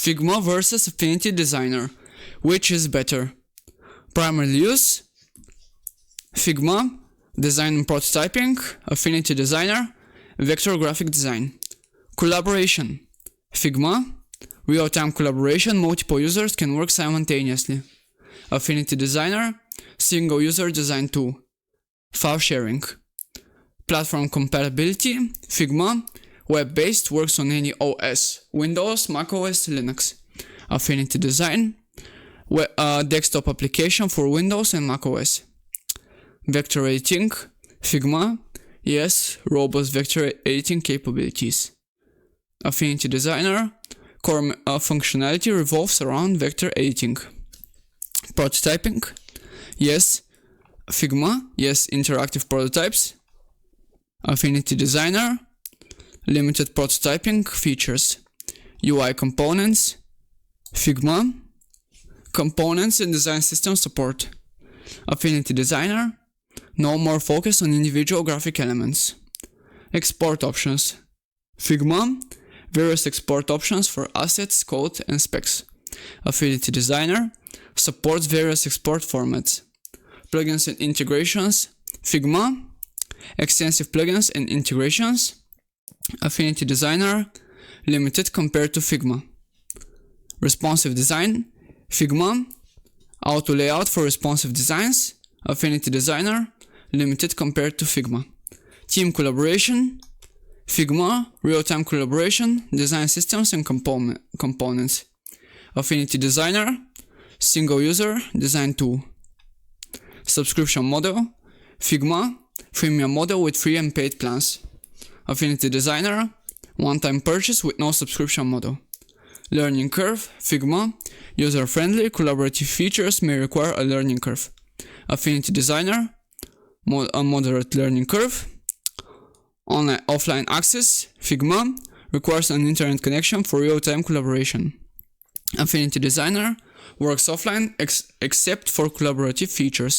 Figma versus Affinity Designer. Which is better? Primarly Use, Figma, Design and Prototyping, Affinity Designer, Vector Graphic Design. Collaboration. Figma, real-time collaboration, multiple users can work simultaneously. Affinity Designer, single-user design tool. File sharing. Platform compatibility. Figma, web-based, works on any OS, Windows, macOS, Linux. Affinity Design, desktop application for Windows and macOS. Vector editing. Figma, yes, robust vector editing capabilities. Affinity Designer, core functionality revolves around vector editing. Prototyping, yes. Figma, yes, interactive prototypes. Affinity Designer, limited prototyping features. UI components. Figma, components and design system support. Affinity Designer, no more focus on individual graphic elements. Export options. Figma, various export options for assets, code, and specs. Affinity Designer supports various export formats. Plugins and integrations. Figma, extensive plugins and integrations. Affinity Designer, limited compared to Figma. Responsive design. Figma, auto layout for responsive designs. Affinity Designer, limited compared to Figma. Team collaboration. Figma, real-time collaboration, design systems and components. Affinity Designer, single-user design tool. Subscription model. Figma, freemium model with free and paid plans. Affinity Designer, one-time purchase with no subscription model. Learning curve. Figma, user-friendly, collaborative features may require a learning curve. Affinity Designer, a moderate learning curve. Offline access. Figma, requires an internet connection for real-time collaboration. Affinity Designer, works offline except for collaborative features.